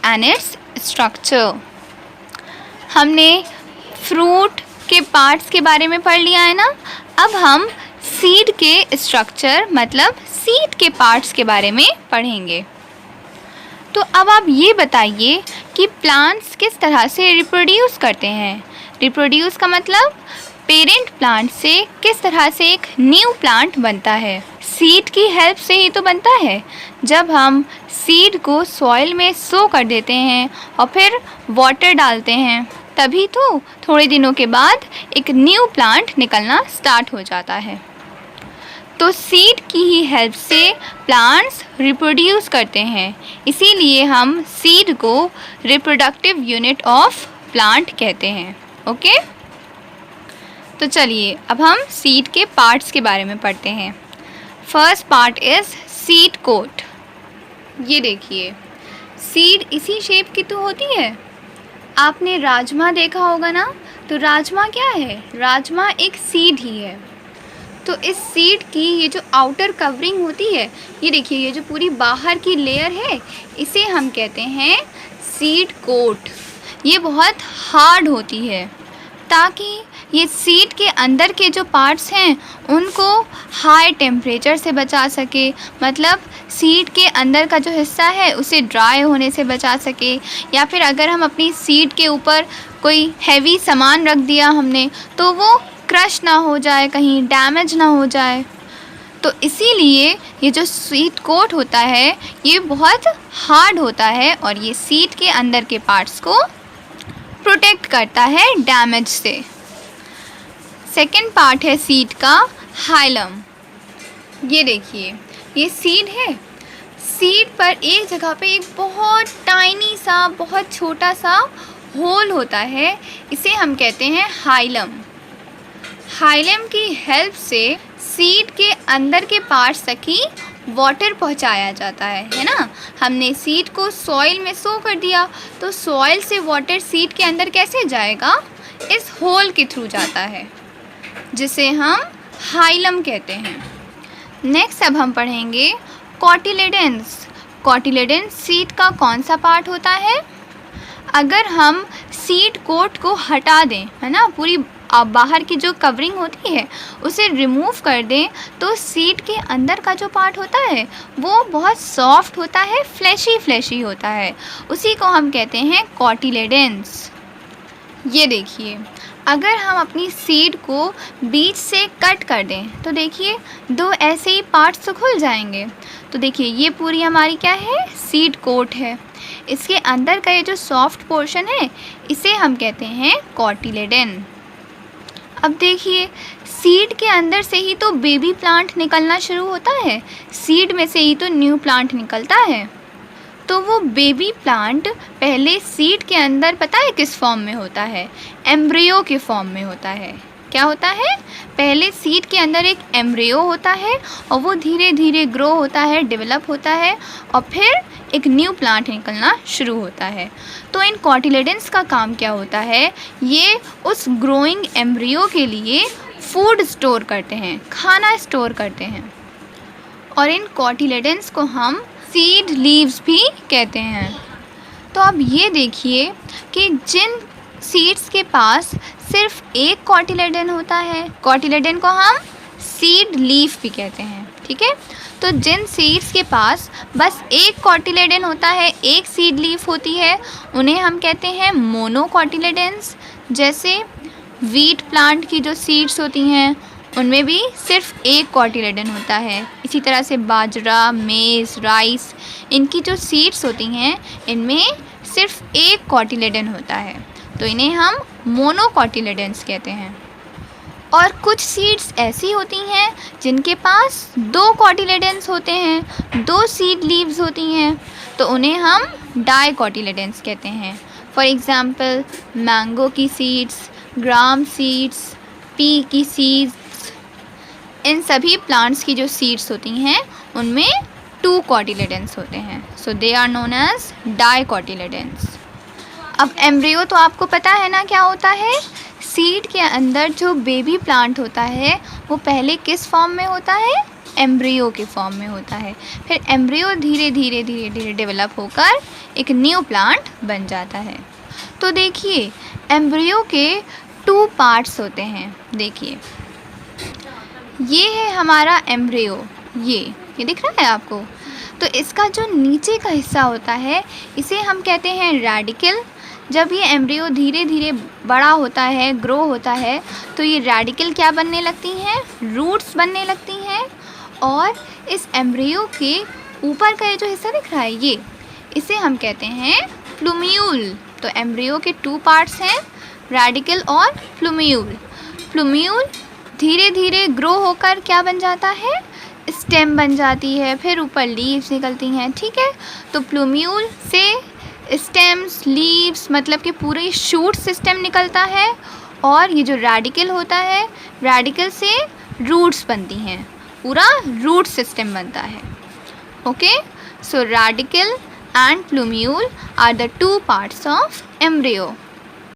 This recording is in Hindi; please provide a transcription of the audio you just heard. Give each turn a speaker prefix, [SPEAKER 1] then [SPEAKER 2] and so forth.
[SPEAKER 1] And its structure. हमने फ्रूट के पार्ट्स के बारे में पढ़ लिया है ना। अब हम सीड के स्ट्रक्चर मतलब सीड के पार्ट्स के बारे में पढ़ेंगे। तो अब आप ये बताइए कि प्लांट्स किस तरह से रिप्रोड्यूस करते हैं। रिप्रोड्यूस का मतलब पेरेंट प्लांट से किस तरह से एक न्यू प्लांट बनता है। सीड की हेल्प से ही तो बनता है। जब हम सीड को सॉइल में सो कर देते हैं और फिर वाटर डालते हैं, तभी तो थोड़े दिनों के बाद एक न्यू प्लांट निकलना स्टार्ट हो जाता है। तो सीड की ही हेल्प से प्लांट्स रिप्रोड्यूस करते हैं, इसीलिए हम सीड को रिप्रोडक्टिव यूनिट ऑफ प्लांट कहते हैं। ओके, तो चलिए अब हम सीड के पार्ट्स के बारे में पढ़ते हैं। First part is seed coat. ये देखिए, सीड इसी शेप की तो होती है। आपने राजमा देखा होगा ना, तो राजमा क्या है? राजमा एक सीड ही है। तो इस सीड की ये जो आउटर कवरिंग होती है, ये देखिए, ये जो पूरी बाहर की लेयर है, इसे हम कहते हैं सीड कोट। ये बहुत हार्ड होती है ताकि ये सीड के अंदर के जो पार्ट्स हैं उनको हाई टेम्परेचर से बचा सके, मतलब सीड के अंदर का जो हिस्सा है उसे ड्राई होने से बचा सके, या फिर अगर हम अपनी सीड के ऊपर कोई हैवी सामान रख दिया हमने तो वो क्रश ना हो जाए, कहीं डैमेज ना हो जाए। तो इसीलिए ये जो सीड कोट होता है ये बहुत हार्ड होता है और ये सीड के अंदर के पार्ट्स को प्रोटेक्ट करता है डैमेज से। सेकेंड पार्ट है सीड का हाइलम। ये देखिए, ये सीड है। सीड पर एक जगह पे एक बहुत टाइनी सा, बहुत छोटा सा होल होता है, इसे हम कहते हैं हाइलम। हाइलम की हेल्प से सीड के अंदर के पार्ट्स तक ही वाटर पहुंचाया जाता है ना। हमने सीड को सॉइल में सो कर दिया तो सॉइल से वाटर सीड के अंदर कैसे जाएगा? इस होल के थ्रू जाता है, जिसे हम हाइलम कहते हैं। नेक्स्ट अब हम पढ़ेंगे कॉटिलेडन्स। कॉटिलेडन्स सीड का कौन सा पार्ट होता है? अगर हम सीड कोट को हटा दें, है ना, पूरी बाहर की जो कवरिंग होती है उसे रिमूव कर दें, तो सीड के अंदर का जो पार्ट होता है वो बहुत सॉफ्ट होता है, फ्लैशी होता है। उसी को हम कहते हैं कॉटिलेडन्स। ये देखिए, अगर हम अपनी सीड को बीच से कट कर दें तो देखिए दो ऐसे ही पार्ट्स तो खुल जाएंगे। तो देखिए, ये पूरी हमारी क्या है? सीड कोट है। इसके अंदर का ये जो सॉफ्ट पोर्शन है इसे हम कहते हैं कॉटिलेडन। अब देखिए, सीड के अंदर से ही तो बेबी प्लांट निकलना शुरू होता है, सीड में से ही तो न्यू प्लांट निकलता है। तो वो बेबी प्लांट पहले सीड के अंदर पता है किस फॉर्म में होता है? एम्ब्रियो के फॉर्म में होता है। क्या होता है? पहले सीड के अंदर एक एम्ब्रियो होता है और वो धीरे धीरे ग्रो होता है, डेवलप होता है और फिर एक न्यू प्लांट निकलना शुरू होता है। तो इन कॉटिलेडन्स का काम क्या होता है? ये उस ग्रोइंग एम्ब्रियो के लिए फूड स्टोर करते हैं, खाना स्टोर करते हैं। और इन कॉटिलेडन्स को हम सीड लीव्स भी कहते हैं। तो अब ये देखिए कि जिन सीड्स के पास सिर्फ एक कॉटिलेडन होता है, कॉटिलेडन को हम सीड लीफ भी कहते हैं, ठीक है। तो जिन सीड्स के पास बस एक कॉटिलेडन होता है, एक सीड लीफ होती है, उन्हें हम कहते हैं मोनोकॉटिलेडन्स। जैसे वीट प्लांट की जो सीड्स होती हैं उनमें भी सिर्फ एक कॉटिलेडन होता है। इसी तरह से बाजरा, मेज़, राइस, इनकी जो सीड्स होती हैं इनमें सिर्फ एक कॉटिलेडन होता है, तो इन्हें हम मोनोकॉटिलेडन्स कहते हैं। और कुछ सीड्स ऐसी होती हैं जिनके पास दो कॉटिलेडन्स होते हैं, दो सीड लीव्स होती हैं, तो उन्हें हम डाइकॉटिलेडन्स कहते हैं। फॉर एग्ज़ाम्पल मैंगो की सीड्स, ग्राम सीड्स, पी की सीड्स, इन सभी प्लांट्स की जो सीड्स होती हैं उनमें टू कॉटिलेडन्स होते हैं, सो दे आर नोन एज डाइकॉटिलेडन्स। अब एम्ब्रियो तो आपको पता है ना क्या होता है? सीड के अंदर जो बेबी प्लांट होता है वो पहले किस फॉर्म में होता है? एम्ब्रियो के फॉर्म में होता है। फिर एम्ब्रियो धीरे धीरे धीरे धीरे डेवलप होकर एक न्यू प्लांट बन जाता है। तो देखिए एम्ब्रियो के 2 पार्ट्स होते हैं। देखिए ये है हमारा एम्ब्रियो, ये दिख रहा है आपको। तो इसका जो नीचे का हिस्सा होता है इसे हम कहते हैं रेडिकल। जब ये एम्ब्रियो धीरे धीरे बड़ा होता है, ग्रो होता है, तो ये रेडिकल क्या बनने लगती हैं, रूट्स बनने लगती हैं। और इस एम्ब्रियो के ऊपर का ये जो हिस्सा दिख रहा है ये, इसे हम कहते हैं प्लूम्यूल। तो एम्ब्रियो के 2 पार्ट्स हैं, रेडिकल और प्लूम्यूल। प्लूम्यूल धीरे धीरे ग्रो होकर क्या बन जाता है, स्टेम बन जाती है, फिर ऊपर लीव्स निकलती हैं, ठीक है। तो प्लूम्यूल से स्टेम्स, लीव्स मतलब कि पूरी शूट सिस्टम निकलता है। और ये जो रेडिकल होता है, रेडिकल से रूट्स बनती हैं, पूरा रूट सिस्टम बनता है। Okay, so radicle and plumule are the 2 parts of embryo.